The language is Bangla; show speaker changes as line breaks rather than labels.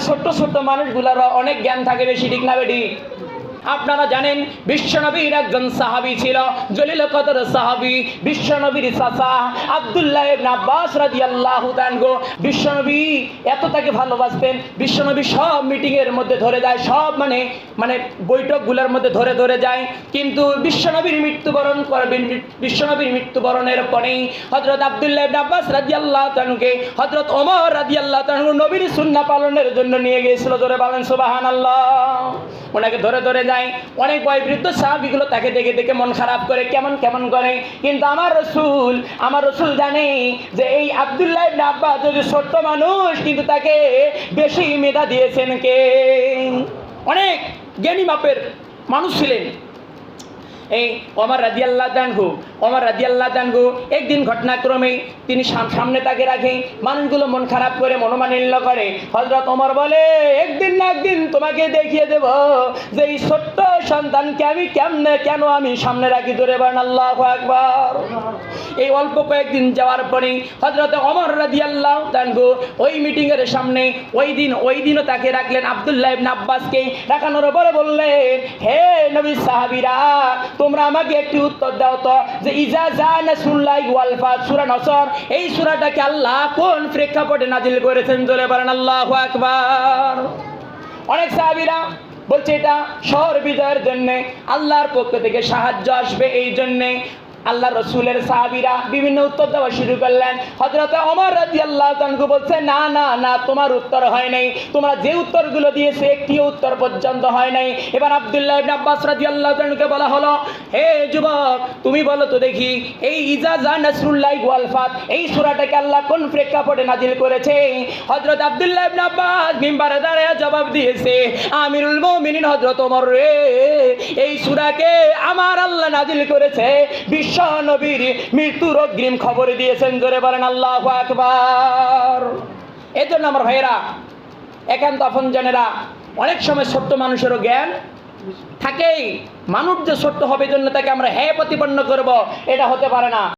ছোট্ট ছোট্ট মানুষগুলার অনেক জ্ঞান থাকে বেশি, ঠিক না বেটি? আপনারা জানেন বিশ্বনবীর একজন সাহাবী ছিল, জলিল কদর সাহাবী, বিশ্বনবীর চাচা আব্দুল্লাহ ইবনে আব্বাস রাদিয়াল্লাহু তাআলা। বিশ্বনবী এত তাকে ভালোবাসতেন, বিশ্বনবী সব মিটিং এর মধ্যে ধরে যায়, সব মানে বৈঠকগুলোর মধ্যে ধরে ধরে যায়। কিন্তু বিশ্বনবীর মৃত্যুবরণের পরেই হযরত আব্দুল্লাহ ইবনে আব্বাস রাদিয়াল্লাহু তাআলাকে হযরত ওমর রাদিয়াল্লাহু তাআলা নবীর সুন্নাহ পালনের জন্য নিয়ে গিয়েছিল। জোরে বলেন সুবহানাল্লাহ। ওনাকে ধরে ধরে যায়। অনেক বয়োবৃদ্ধ সাহাবীগুলো তাকে দেখে দেখে মন খারাপ করে, কেমন কেমন করে। কিন্তু আমার রাসূল জানে যে এই আব্দুল্লাহ ইবনে আব্বাস যদি ছোট্ট মানুষ, কিন্তু তাকে বেশি মেধা দিয়েছেন কে? অনেক জ্ঞানী মাপের মানুষ ছিলেন এই ওমর রাদিয়াল্লাহু তাআলা। একদিন ঘটনাক্রমে তিনি সামনে তাকে রাখে, মানুষগুলো মন খারাপ করে, মনোমালিন্য করে। হযরত ওমর বলে, একদিন না একদিন তোমাকে দেখিয়ে দেব যে এই ছোট্ট সন্তানকে আমি কেন আমি সামনে রাখি। ধরে বলেন আল্লাহু আকবার। এই অল্প কয়েকদিন যাওয়ার পরে হযরত ওমর রাদিয়াল্লাহু তাআলা ওই মিটিং এর সামনে ওই দিনও তাকে রাখলেন, আব্দুল্লাহ ইবনে আব্বাসকে রাখানোর পরে বললেন, হে নবীর সাহাবীরা, তোমরা আমাকে একটি উত্তর দাও তো যে ইজা জা নাসরুল্লাহি ওয়াল ফাত সূরা নসর, এই সূরাটাকে আল্লাহ কোন প্রেক্ষাপটে নাজিল করেছেন? জোরে বলেন আল্লাহু আকবার। অনেক সাহাবীরা বলছে এটা শহর বিজয়ের জন্য, আল্লাহর পক্ষ থেকে সাহায্য আসবে, এই জন্যে। আল্লাহ রসুলের সাহাবীরা বিভিন্ন উত্তর দেওয়া শুরু করলেন। হযরত ওমর রাদিয়াল্লাহু তাআলা বলছে, না না না, তোমার উত্তর হয় নাই, তোমরা যে উত্তরগুলো দিয়েছে একটিও উত্তর পর্যন্ত হয় নাই। এবার আব্দুল্লাহ ইবনে আব্বাস রাদিয়াল্লাহু তাআলাকে বলা হলো, হে যুবক, তুমি বলো তো দেখি, এই ইজা জা নাসরুল্লাহি ওয়াল ফাত এই সূরাটাকে আল্লাহ কোন প্রেক্ষাপটে নাজিল করেছে? হযরত আব্দুল্লাহ ইবনে আব্বাস মিম্বারে দাঁড়িয়ে জবাব দিয়েছে, আমিরুল মুমিনিন হযরত ওমর রে, এই সূরাকে আমার আল্লাহ নাজিল করেছে বিশ্ব নবীর মৃত্যুর অগ্রিম খবর দিয়েছেন। জোরে বলেন আল্লাহু আকবার। এই জন্য আমার ভাইয়েরা, একান্ত আপনজনেরা, অনেক সময় ছোট্ট মানুষেরও জ্ঞান থাকেই। মানুষ যে ছোট্ট হবে জন্য তাকে আমরা হ্যাঁ প্রতিপন্ন করব, এটা হতে পারে না।